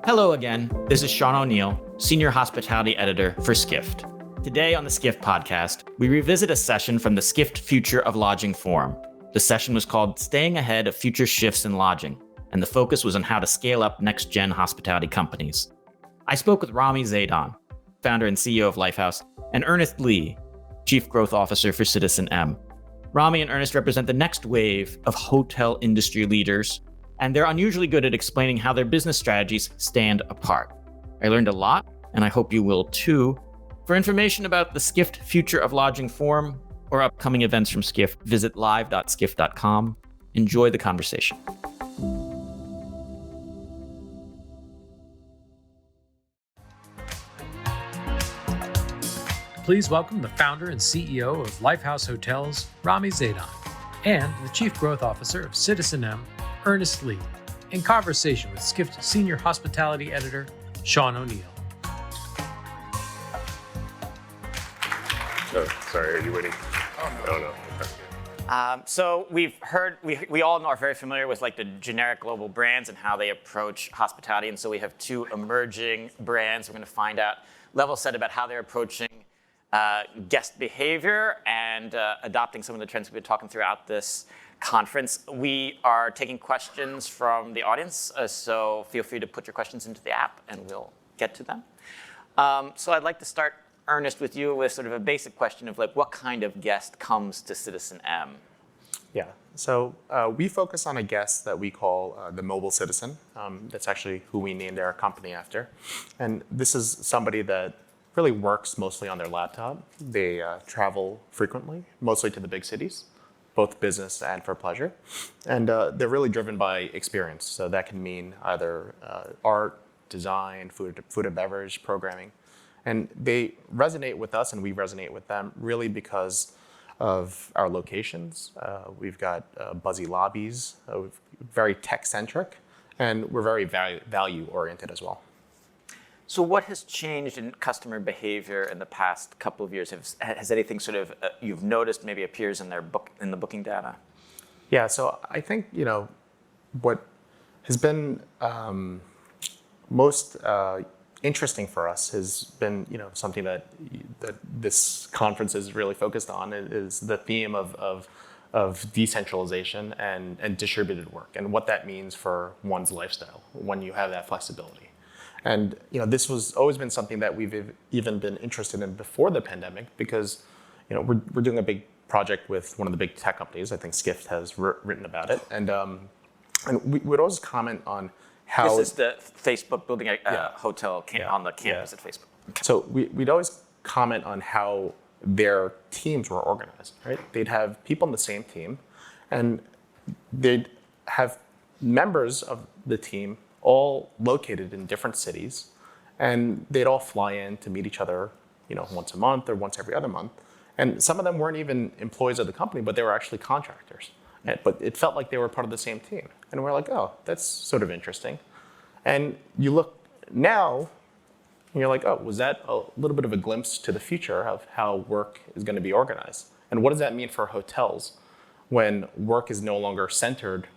Hello again, this is Sean O'Neill, Senior Hospitality Editor for Skift. Today on the Skift Podcast, we revisit a session from the Skift Future of Lodging Forum. The session was called Staying Ahead of Future Shifts in Lodging, and the focus was on how to scale up next-gen hospitality companies. I spoke with Rami Zaidan, founder and CEO of Lifehouse, and Ernest Lee, Chief Growth Officer for CitizenM. Rami and Ernest represent the next wave of hotel industry leaders, and they're unusually good at explaining how their business strategies stand apart. I learned a lot, and I hope you will too. For information about the Skift Future of Lodging Forum or upcoming events from Skift, visit live.skift.com. Enjoy the conversation. Please welcome the founder and CEO of Lifehouse Hotels, Rami Zaidan, and the Chief Growth Officer of CitizenM, Ernest Lee, in conversation with Skift Senior Hospitality Editor, Sean O'Neill. Oh, sorry, are you waiting? Oh, no. So we've heard, we all are very familiar with like the generic global brands and how they approach hospitality. And so we have two emerging brands. We're going to find out, level set about how they're approaching guest behavior and adopting some of the trends we've been talking throughout this conference. We are taking questions from the audience, so feel free to put your questions into the app and we'll get to them. So I'd like to start, Ernest, with you with sort of a basic question of like, what kind of guest comes to CitizenM? Yeah, so we focus on a guest that we call the mobile citizen. That's actually who we named our company after. And this is somebody that really works mostly on their laptop. They travel frequently, mostly to the big cities, both business and for pleasure. And they're really driven by experience. So that can mean either art, design, food and beverage, programming. And they resonate with us and we resonate with them really because of our locations. We've got buzzy lobbies, very tech-centric, and we're very value-oriented as well. So what has changed in customer behavior in the past couple of years? Has anything sort of you've noticed maybe appears in the booking data? Yeah, so I think, what has been most interesting for us has been, something that this conference is really focused on is the theme of decentralization and distributed work and what that means for one's lifestyle when you have that flexibility. And this was always been something that we've even been interested in before the pandemic because we're doing a big project with one of the big tech companies. I think Skift has written about it, and we would always comment on how this is the Facebook building a hotel on the campus at Facebook. Okay. So we'd always comment on how their teams were organized. Right? They'd have people on the same team, and they'd have members of the team all located in different cities, and they'd all fly in to meet each other, once a month or once every other month. And some of them weren't even employees of the company, but they were actually contractors. But it felt like they were part of the same team. And we're like, oh, that's sort of interesting. And you look now, and you're like, oh, was that a little bit of a glimpse to the future of how work is going to be organized? And what does that mean for hotels when work is no longer centered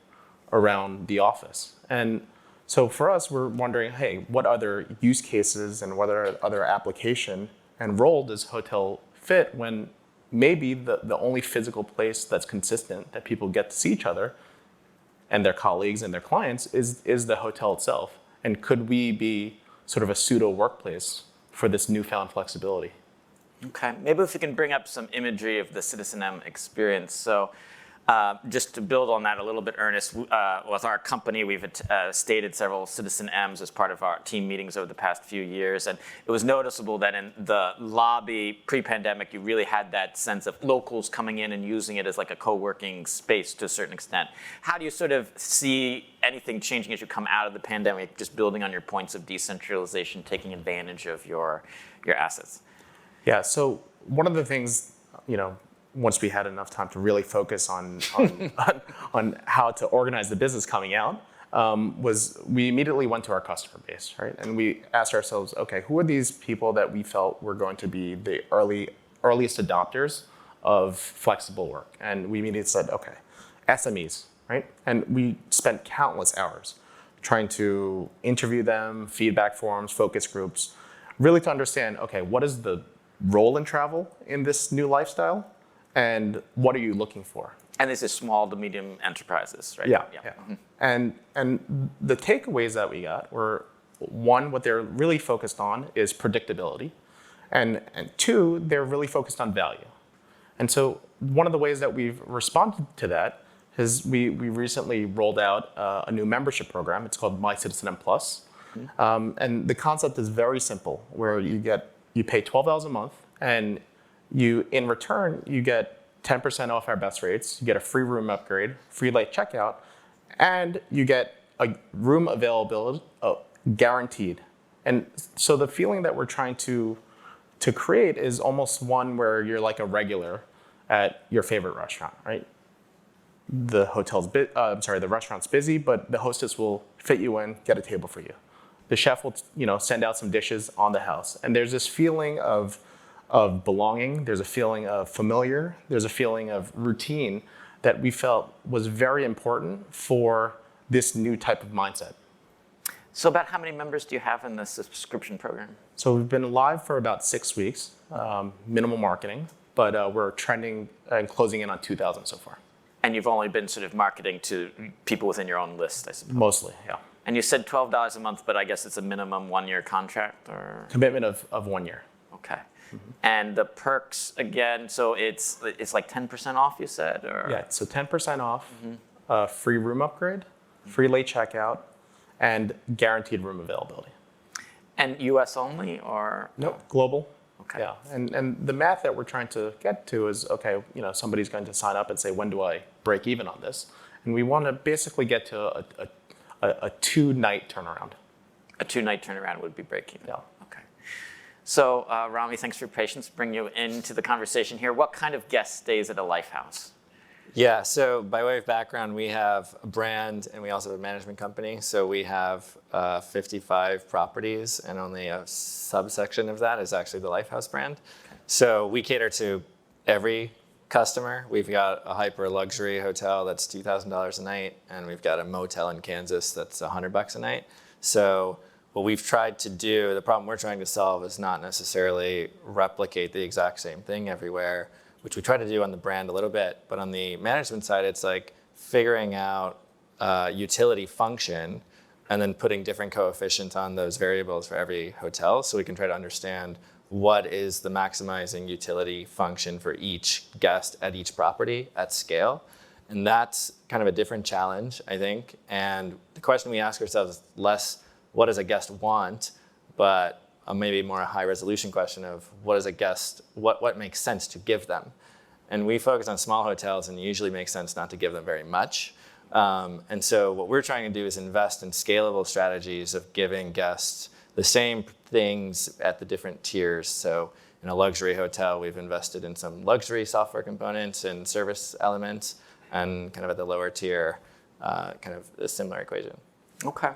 around the office? And so for us, we're wondering, hey, what other use cases and what other application and role does hotel fit when maybe the only physical place that's consistent that people get to see each other and their colleagues and their clients is the hotel itself? And could we be sort of a pseudo workplace for this newfound flexibility? Okay, maybe if we can bring up some imagery of the CitizenM experience. So just to build on that a little bit, Ernest, with our company, we've stated several CitizenMs as part of our team meetings over the past few years. And it was noticeable that in the lobby pre-pandemic, you really had that sense of locals coming in and using it as like a co-working space to a certain extent. How do you sort of see anything changing as you come out of the pandemic, just building on your points of decentralization, taking advantage of your assets? Yeah, so one of the things, once we had enough time to really focus on how to organize the business coming out, was we immediately went to our customer base, right? And we asked ourselves, okay, who are these people that we felt were going to be the earliest adopters of flexible work? And we immediately said, okay, SMEs, right? And we spent countless hours trying to interview them, feedback forums, focus groups, really to understand, okay, what is the role in travel in this new lifestyle, and what are you looking for? And this is small to medium enterprises, right? Yeah. Mm-hmm. And the takeaways that we got were, one, what they're really focused on is predictability, and two, they're really focused on value. And so one of the ways that we've responded to that is we recently rolled out a new membership program. It's called My CitizenM Plus. And the concept is very simple, where you pay $12 a month, and in return, you get 10% off our best rates, you get a free room upgrade, free late checkout, and you get a room availability guaranteed. And so the feeling that we're trying to create is almost one where you're like a regular at your favorite restaurant, right? The restaurant's busy, but the hostess will fit you in, get a table for you. The chef will, send out some dishes on the house. And there's this feeling of belonging, there's a feeling of familiar, there's a feeling of routine that we felt was very important for this new type of mindset. So about how many members do you have in the subscription program? So we've been live for about 6 weeks, minimal marketing, but we're trending and closing in on 2,000 so far. And you've only been sort of marketing to people within your own list, I suppose? Mostly, yeah. And you said $12 a month, but I guess it's a minimum 1-year contract, or? Commitment of 1 year. Okay. Mm-hmm. And the perks, again, so it's like 10% off, you said? Or? Yeah, so 10% off, free room upgrade, free late checkout, and guaranteed room availability. And US only, or? Nope, global. Okay. Yeah, and the math that we're trying to get to is, okay, somebody's going to sign up and say, when do I break even on this? And we want to basically get to a 2-night turnaround. A 2-night turnaround would be break even? Yeah. Okay. So Rami, thanks for your patience. Bring you into the conversation here. What kind of guest stays at a Lifehouse? Yeah, so by way of background, we have a brand and we also have a management company. So we have 55 properties, and only a subsection of that is actually the Lifehouse brand. So we cater to every customer. We've got a hyper luxury hotel that's $2,000 a night, and we've got a motel in Kansas that's $100 a night. So what we've tried to do, the problem we're trying to solve is not necessarily replicate the exact same thing everywhere, which we try to do on the brand a little bit, but on the management side, it's like figuring out utility function and then putting different coefficients on those variables for every hotel, so we can try to understand what is the maximizing utility function for each guest at each property at scale. And that's kind of a different challenge, I think. And the question we ask ourselves is less, what does a guest want, but maybe more a high resolution question of what does a guest, what makes sense to give them? And we focus on small hotels, and it usually makes sense not to give them very much. And so what we're trying to do is invest in scalable strategies of giving guests the same things at the different tiers. So in a luxury hotel, we've invested in some luxury software components and service elements, and kind of at the lower tier, kind of a similar equation. Okay.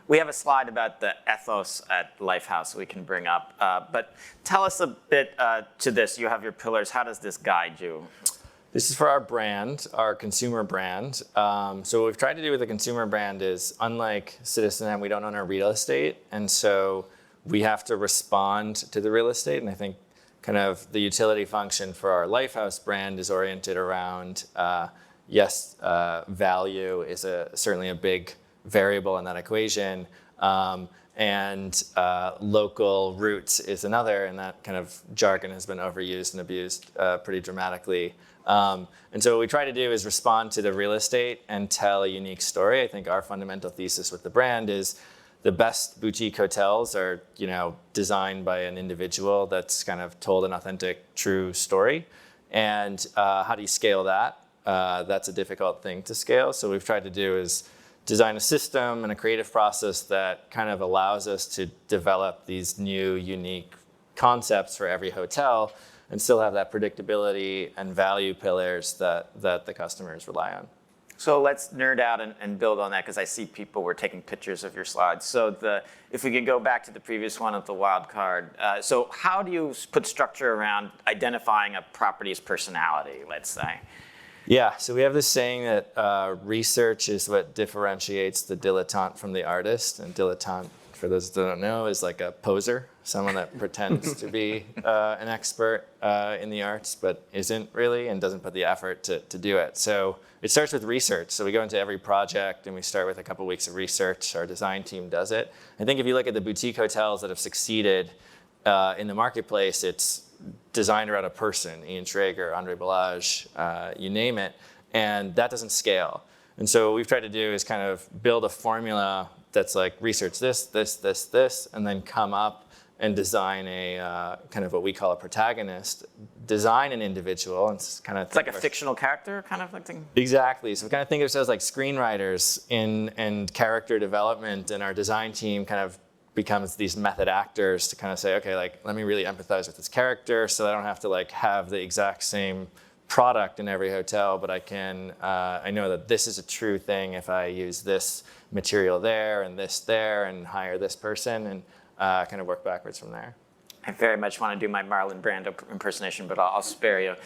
We have a slide about the ethos at Lifehouse we can bring up, but tell us a bit to this. You have your pillars. How does this guide you? This is for our brand, our consumer brand. So what we've tried to do with the consumer brand is, unlike CitizenM, we don't own our real estate, and so we have to respond to the real estate. And I think kind of the utility function for our Lifehouse brand is oriented around, value is certainly a big variable in that equation, and local roots is another, and that kind of jargon has been overused and abused pretty dramatically. And so what we try to do is respond to the real estate and tell a unique story. I think our fundamental thesis with the brand is the best boutique hotels are, designed by an individual that's kind of told an authentic, true story. And how do you scale that? That's a difficult thing to scale. So what we've tried to do is design a system and a creative process that kind of allows us to develop these new, unique concepts for every hotel and still have that predictability and value pillars that the customers rely on. So let's nerd out and build on that, because I see people were taking pictures of your slides. So if we could go back to the previous one of the wild card. So how do you put structure around identifying a property's personality, let's say? Yeah, so we have this saying that research is what differentiates the dilettante from the artist. And dilettante, for those that don't know, is like a poser, someone that pretends to be an expert in the arts, but isn't really and doesn't put the effort to do it. So it starts with research. So we go into every project and we start with a couple weeks of research. Our design team does it. I think if you look at the boutique hotels that have succeeded in the marketplace, it's designed around a person, Ian Schrager, Andre Balazs, you name it, and that doesn't scale. And so what we've tried to do is kind of build a formula that's like research this, and then come up and design a kind of what we call a protagonist, design an individual, and kind of It's like a fictional character kind of like thing? Exactly. So we kind of think of ourselves like screenwriters and character development, and our design team kind of becomes these method actors to kind of say, okay, like, let me really empathize with this character so I don't have to like have the exact same product in every hotel, but I know that this is a true thing if I use this material there and hire this person, and kind of work backwards from there. I very much want to do my Marlon Brando impersonation, but I'll spare you.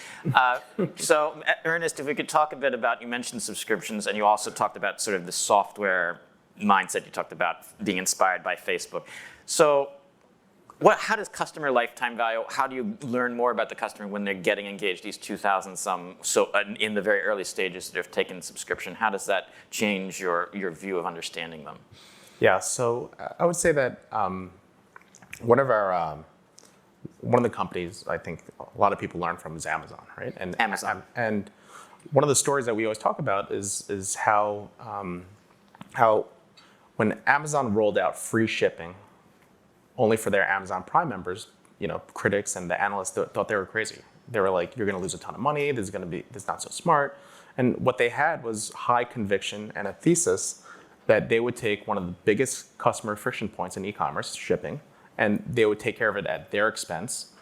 So Ernest, if we could talk a bit about, you mentioned subscriptions, and you also talked about sort of the software mindset. You talked about being inspired by Facebook. So how does customer lifetime value, how do you learn more about the customer when they're getting engaged, these 2,000 some, so in the very early stages that have taken subscription, how does that change your view of understanding them? Yeah, so I would say that one of the companies I think a lot of people learn from is Amazon, right? And Amazon. And one of the stories that we always talk about is how when Amazon rolled out free shipping only for their Amazon Prime members, critics and the analysts thought they were crazy. They were like, you're going to lose a ton of money. This is not so smart. And what they had was high conviction and a thesis that they would take one of the biggest customer friction points in e-commerce, shipping, and they would take care of it at their expense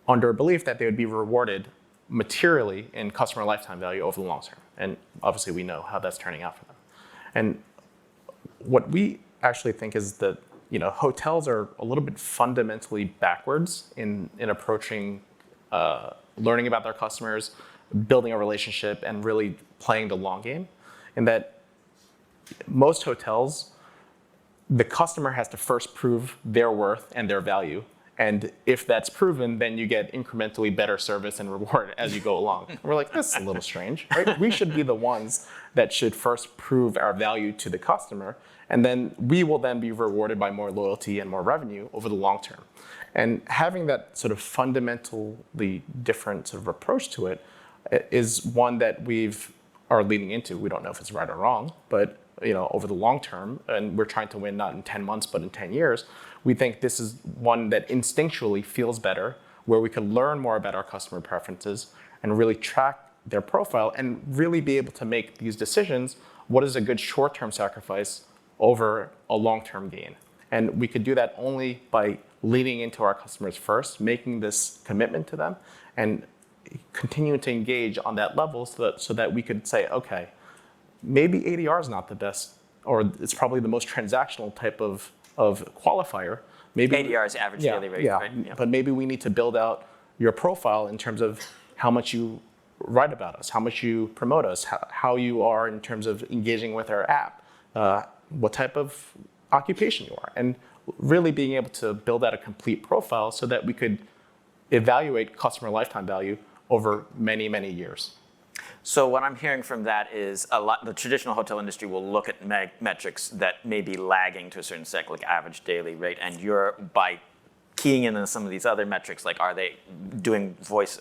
under a belief that they would be rewarded materially in customer lifetime value over the long term. And obviously we know how that's turning out for them. And what we actually think is that hotels are a little bit fundamentally backwards in approaching learning about their customers, building a relationship, and really playing the long game. In that most hotels, the customer has to first prove their worth and their value. And if that's proven, then you get incrementally better service and reward as you go along. And we're like, that's a little strange, right? We should be the ones that should first prove our value to the customer, and then we will then be rewarded by more loyalty and more revenue over the long term. And having that sort of fundamentally different sort of approach to it is one that are leading into. We don't know if it's right or wrong, but over the long term, and we're trying to win not in 10 months, but in 10 years, we think this is one that instinctually feels better, where we can learn more about our customer preferences and really track their profile and really be able to make these decisions. What is a good short-term sacrifice over a long-term gain? And we could do that only by leaning into our customers first, making this commitment to them, and continuing to engage on that level so that we could say, okay, maybe ADR is not the best, or it's probably the most transactional type of qualifier. Maybe ADR is average daily rate, right? Yeah. But maybe we need to build out your profile in terms of how much you write about us, how much you promote us, how you are in terms of engaging with our app, what type of occupation you are, and really being able to build out a complete profile so that we could evaluate customer lifetime value over many, many years. So what I'm hearing from that is the traditional hotel industry will look at metrics that may be lagging to a certain extent, like average daily rate, and you're, by keying in on some of these other metrics, like are they doing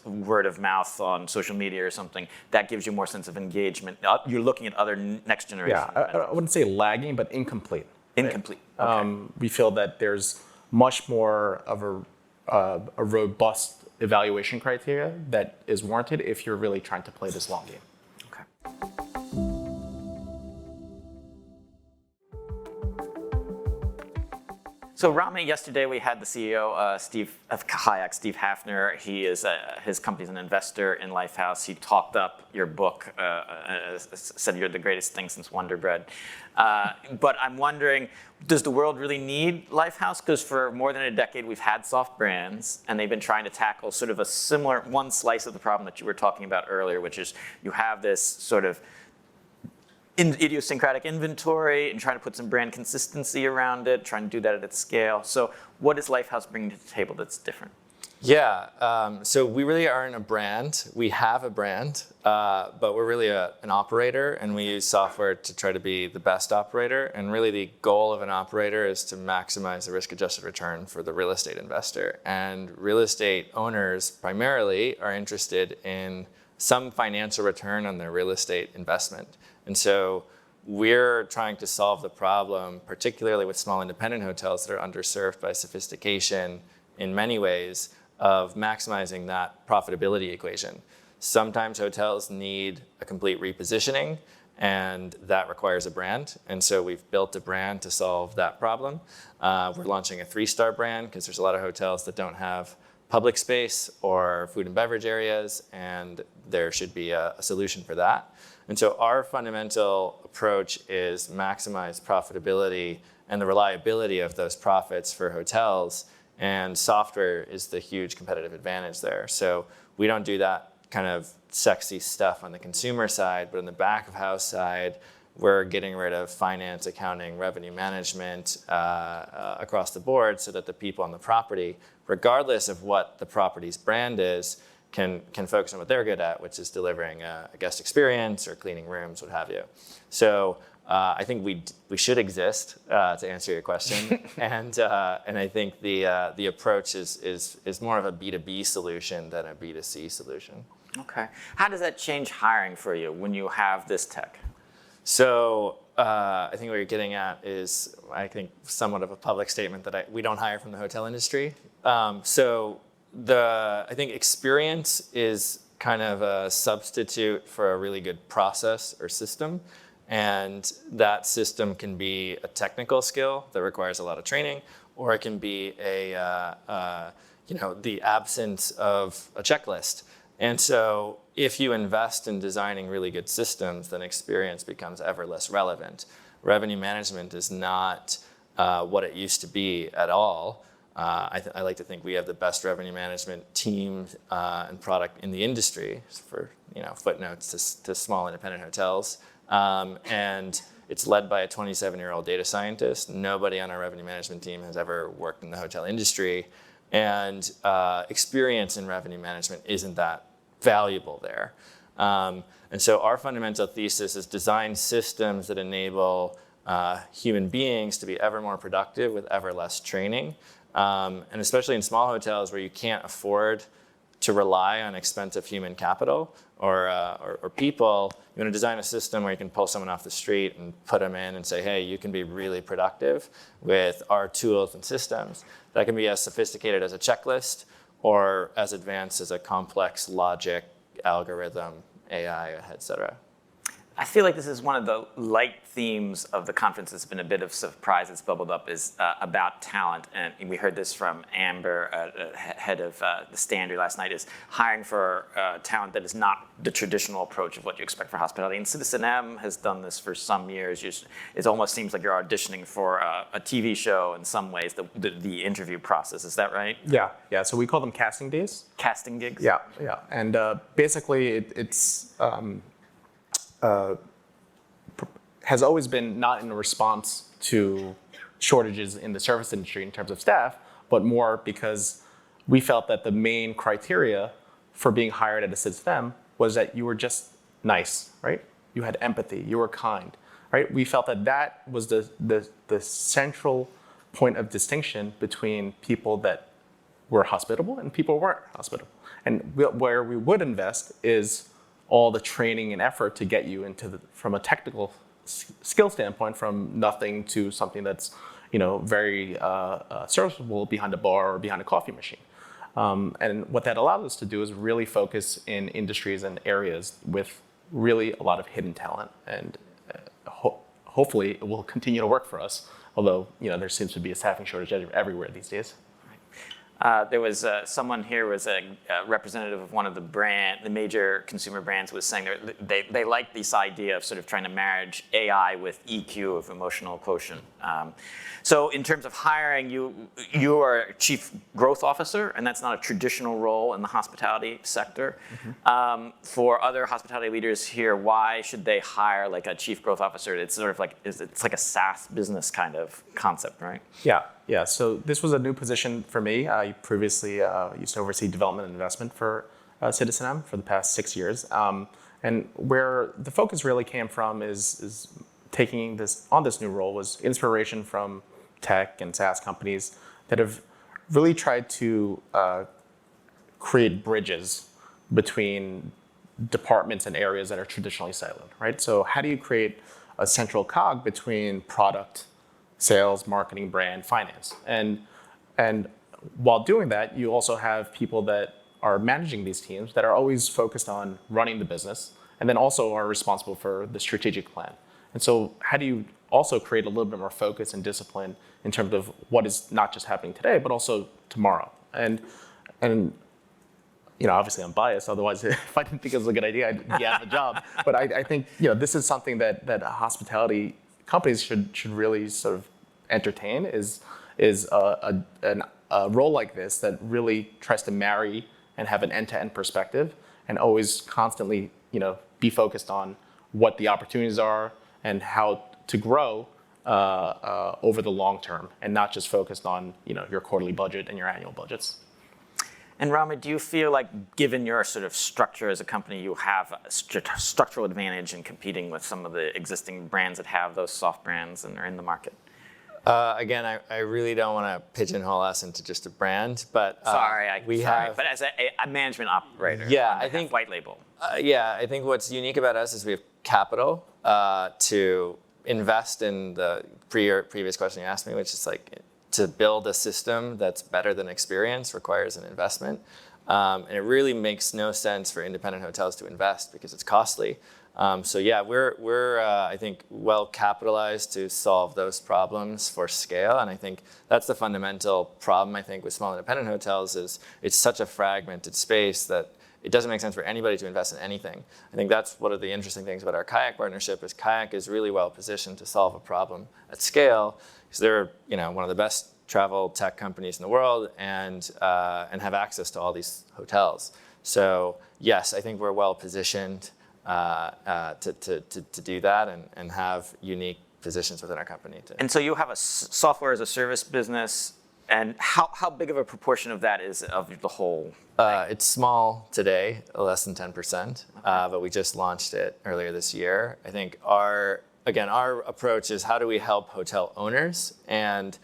word of mouth on social media or something, that gives you more sense of engagement. You're looking at other next generation. Yeah, I wouldn't say lagging, but incomplete. Incomplete. Right? Okay. We feel that there's much more of a robust evaluation criteria that is warranted if you're really trying to play this long game. Okay. So Rami, yesterday we had the CEO of Kayak, Steve Hafner. He is his company's an investor in Lifehouse. He talked up your book, said you're the greatest thing since Wonder Bread. But I'm wondering, does the world really need Lifehouse? Because for more than a decade we've had soft brands, and they've been trying to tackle sort of a similar one slice of the problem that you were talking about earlier, which is you have this sort of idiosyncratic inventory and trying to put some brand consistency around it, trying to do that at its scale. So what is Lifehouse bringing to the table that's different? Yeah, so we really aren't a brand. We have a brand, but we're really an operator, and we use software to try to be the best operator. And really the goal of an operator is to maximize the risk-adjusted return for the real estate investor. And real estate owners primarily are interested in some financial return on their real estate investment. And so we're trying to solve the problem, particularly with small independent hotels that are underserved by sophistication in many ways, of maximizing that profitability equation. Sometimes hotels need a complete repositioning, and that requires a brand. And so we've built a brand to solve that problem. We're launching a 3-star brand because there's a lot of hotels that don't have public space or food and beverage areas, and there should be a solution for that. And so our fundamental approach is maximize profitability and the reliability of those profits for hotels, and software is the huge competitive advantage there. So we don't do that kind of sexy stuff on the consumer side, but on the back of house side, we're getting rid of finance, accounting, revenue management across the board so that the people on the property, regardless of what the property's brand is, can focus on what they're good at, which is delivering a guest experience or cleaning rooms, what have you. So I think we should exist, to answer your question, and I think the approach is more of a B2B solution than a B2C solution. Okay. How does that change hiring for you when you have this tech? So I think what you're getting at is, I think, somewhat of a public statement that we don't hire from the hotel industry. I think experience is kind of a substitute for a really good process or system. And that system can be a technical skill that requires a lot of training, or it can be the absence of a checklist. And so if you invest in designing really good systems, then experience becomes ever less relevant. Revenue management is not what it used to be at all. I like to think we have the best revenue management team and product in the industry, for footnotes to small independent hotels. And it's led by a 27-year-old data scientist. Nobody on our revenue management team has ever worked in the hotel industry. And experience in revenue management isn't that valuable there. And so our fundamental thesis is design systems that enable human beings to be ever more productive with ever less training. And especially in small hotels where you can't afford to rely on expensive human capital or people, you want to design a system where you can pull someone off the street and put them in and say, hey, you can be really productive with our tools and systems. That can be as sophisticated as a checklist or as advanced as a complex logic, algorithm, AI, et cetera. I feel like this is one of the light themes of the conference that's been a bit of surprise that's bubbled up is about talent. And we heard this from Amber, head of the Standard last night, is hiring for talent that is not the traditional approach of what you expect for hospitality. And CitizenM has done this for some years. It almost seems like you're auditioning for a TV show in some ways, the interview process. Is that right? Yeah. So we call them casting days. Casting gigs? Yeah. And basically it's has always been not in response to shortages in the service industry in terms of staff, but more because we felt that the main criteria for being hired at a CitizenM was that you were just nice, right? You had empathy, you were kind, right? We felt that was the central point of distinction between people that were hospitable and people who weren't hospitable. And where we would invest is all the training and effort to get you from a technical skill standpoint, from nothing to something that's, very serviceable behind a bar or behind a coffee machine. And what that allows us to do is really focus in industries and areas with really a lot of hidden talent. And hopefully it will continue to work for us although there seems to be a staffing shortage everywhere these days. There was someone here was a representative of one of the major consumer brands was saying they like this idea of sort of trying to marriage AI with EQ, of emotional quotient. So in terms of hiring, you are a chief growth officer, and that's not a traditional role in the hospitality sector. Mm-hmm. For other hospitality leaders here, why should they hire like a chief growth officer? It's sort of like it's like a SaaS business kind of concept, right? Yeah. So this was a new position for me. I previously used to oversee development and investment for CitizenM for the past 6 years. And where the focus really came from is taking this new role was inspiration from tech and SaaS companies that have really tried to create bridges between departments and areas that are traditionally siloed, right? So how do you create a central cog between product, sales, marketing, brand, finance? And while doing that, you also have people that are managing these teams that are always focused on running the business and then also are responsible for the strategic plan. And so how do you also create a little bit more focus and discipline in terms of what is not just happening today, but also tomorrow? And obviously I'm biased, otherwise if I didn't think it was a good idea, I'd get the job. But I think this is something that hospitality companies should really sort of entertain is a role like this that really tries to marry and have an end-to-end perspective and always constantly be focused on what the opportunities are and how to grow over the long term, and not just focused on your quarterly budget and your annual budgets. And Rami, do you feel like, given your sort of structure as a company, you have a structural advantage in competing with some of the existing brands that have those soft brands and are in the market? Again, I really don't want to pigeonhole us into just a brand, but but as a management operator, I think white label. I think what's unique about us is we have capital to invest in the previous question you asked me, which is like to build a system that's better than experience requires an investment. And it really makes no sense for independent hotels to invest because it's costly. We're I think well capitalized to solve those problems for scale, and I think that's the fundamental problem I think with small independent hotels is it's such a fragmented space that it doesn't make sense for anybody to invest in anything. I think that's one of the interesting things about our Kayak partnership is Kayak is really well positioned to solve a problem at scale because they're one of the best travel tech companies in the world and have access to all these hotels. So yes, I think we're well positioned to do that and have unique positions within our company. And so you have a software as a service business, and how big of a proportion of that is of the whole? It's small today, less than 10%, but we just launched it earlier this year. I think our approach is how do we help hotel owners, and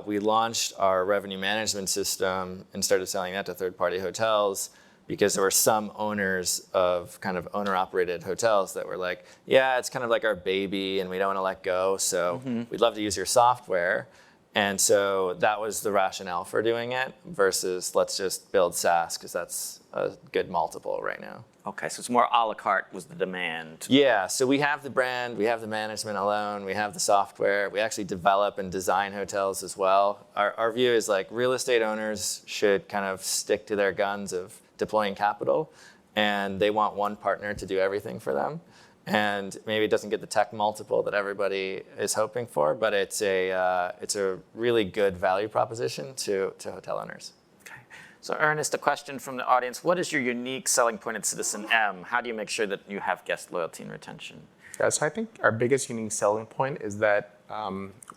we launched our revenue management system and started selling that to third-party hotels because there were some owners of kind of owner-operated hotels that were like, yeah, it's kind of like our baby and we don't want to let go, so we'd love to use your software. And so that was the rationale for doing it versus let's just build SaaS because that's a good multiple right now. Okay, so it's more a la carte was the demand. Yeah, so we have the brand, we have the management alone, we have the software, we actually develop and design hotels as well. Our view is like real estate owners should kind of stick to their guns of deploying capital, and they want one partner to do everything for them. And maybe it doesn't get the tech multiple that everybody is hoping for, but it's a really good value proposition to hotel owners. Okay. So Ernest, a question from the audience. What is your unique selling point at CitizenM? How do you make sure that you have guest loyalty and retention? Yeah, so I think our biggest unique selling point is that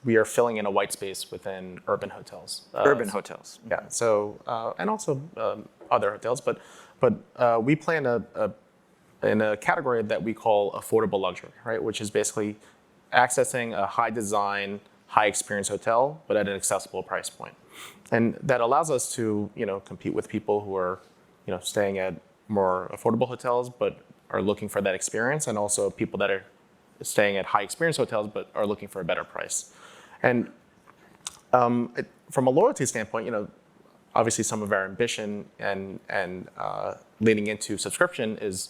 we are filling in a white space within urban hotels. Urban hotels. Yeah, so, and also other hotels, but we play in a category that we call affordable luxury, right? Which is basically accessing a high design, high experience hotel, but at an accessible price point. And that allows us to, compete with people who are, staying at more affordable hotels, but are looking for that experience, and also people that are staying at high experience hotels, but are looking for a better price. And from a loyalty standpoint, obviously some of our ambition and leaning into subscription is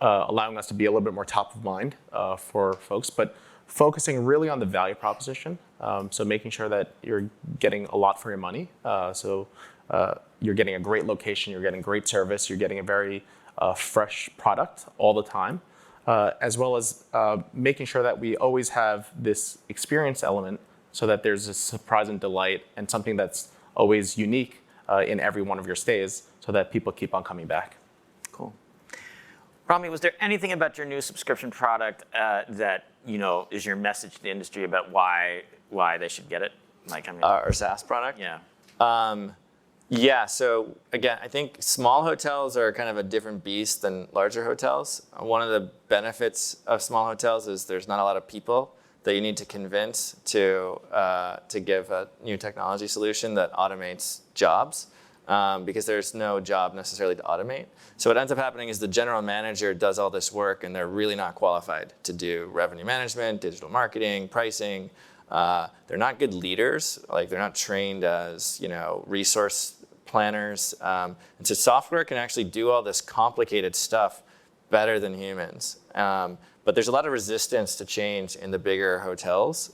allowing us to be a little bit more top of mind for folks, but focusing really on the value proposition. So making sure that you're getting a lot for your money. You're getting a great location, you're getting great service, you're getting a very fresh product all the time, as well as making sure that we always have this experience element so that there's a surprise and delight and something that's always unique in every one of your stays so that people keep on coming back. Cool. Rami, was there anything about your new subscription product that is your message to the industry about why they should get it? Our SaaS product? Yeah. Yeah, so again, I think small hotels are kind of a different beast than larger hotels. One of the benefits of small hotels is there's not a lot of people that you need to convince to give a new technology solution that automates jobs, because there's no job necessarily to automate. So what ends up happening is the general manager does all this work and they're really not qualified to do revenue management, digital marketing, pricing. They're not good leaders, like they're not trained as resource planners. And so software can actually do all this complicated stuff better than humans. But there's a lot of resistance to change in the bigger hotels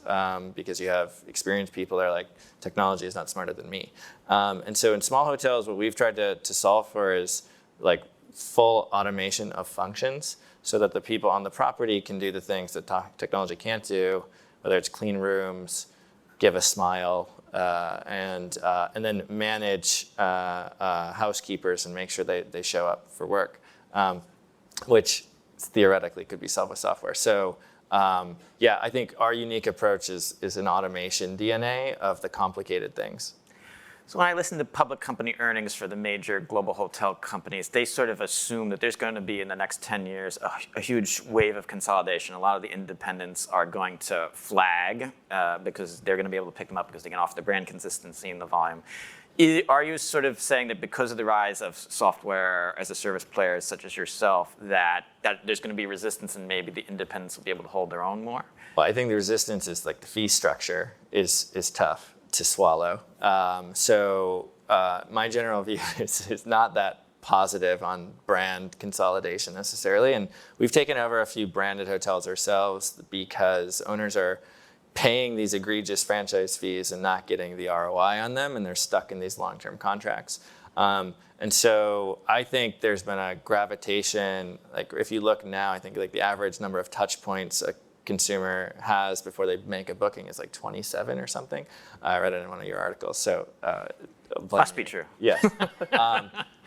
because you have experienced people that are like, technology is not smarter than me. And so in small hotels, what we've tried to solve for is like full automation of functions so that the people on the property can do the things that technology can't do, whether it's clean rooms, give a smile, and then manage housekeepers and make sure they show up for work, which theoretically could be solved with software. So I think our unique approach is an automation DNA of the complicated things. So when I listen to public company earnings for the major global hotel companies, they sort of assume that there's going to be in the next 10 years a huge wave of consolidation. A lot of the independents are going to flag because they're going to be able to pick them up because they can offer the brand consistency and the volume. Are you sort of saying that because of the rise of software as a service players such as yourself, that there's going to be resistance and maybe the independents will be able to hold their own more? Well, I think the resistance is like the fee structure is tough to swallow. My general view is not that positive on brand consolidation necessarily. And we've taken over a few branded hotels ourselves because owners are paying these egregious franchise fees and not getting the ROI on them, and they're stuck in these long-term contracts. And so I think there's been a gravitation, like if you look now, I think like the average number of touch points a consumer has before they make a booking is like 27 or something. I read it in one of your articles. So must be true. Yes.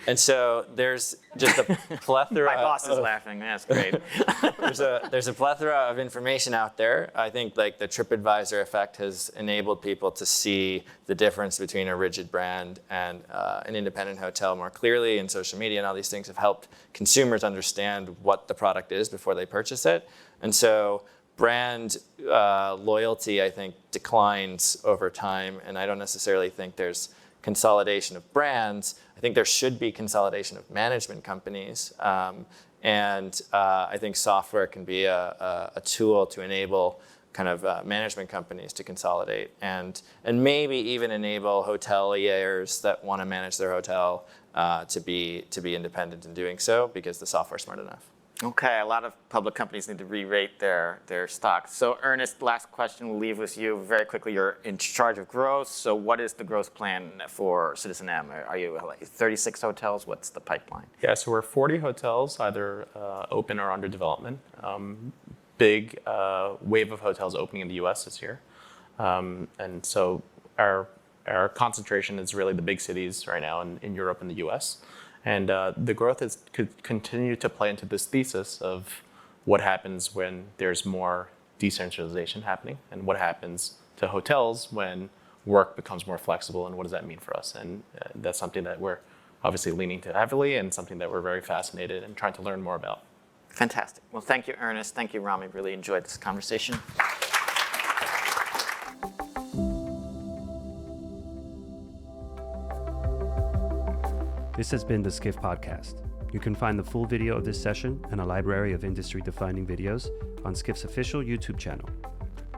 And so there's just a plethora. My boss is laughing. That's great. There's a plethora of information out there. I think like the TripAdvisor effect has enabled people to see the difference between a rigid brand and an independent hotel more clearly, and social media and all these things have helped consumers understand what the product is before they purchase it. And so brand loyalty, I think, declines over time, and I don't necessarily think there's consolidation of brands. I think there should be consolidation of management companies, and I think software can be a tool to enable kind of management companies to consolidate and maybe even enable hoteliers that want to manage their hotel to be independent in doing so because the software is smart enough. Okay, a lot of public companies need to re-rate their stocks. So Ernest, last question we'll leave with you very quickly. You're in charge of growth. So what is the growth plan for CitizenM? Are you like 36 hotels? What's the pipeline? Yeah, so we're 40 hotels, either open or under development. Big wave of hotels opening in the US this year. And so our concentration is really the big cities right now in Europe and the US. And the growth could continue to play into this thesis of what happens when there's more decentralization happening and what happens to hotels when work becomes more flexible and what does that mean for us. And that's something that we're obviously leaning to heavily and something that we're very fascinated and trying to learn more about. Fantastic. Well, thank you, Ernest. Thank you, Rami. Really enjoyed this conversation. This has been the Skift Podcast. You can find the full video of this session and a library of industry-defining videos on Skift's official YouTube channel.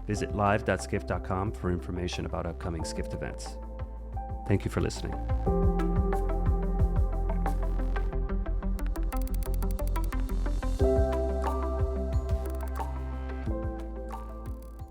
Visit live.skift.com for information about upcoming Skift events. Thank you for listening.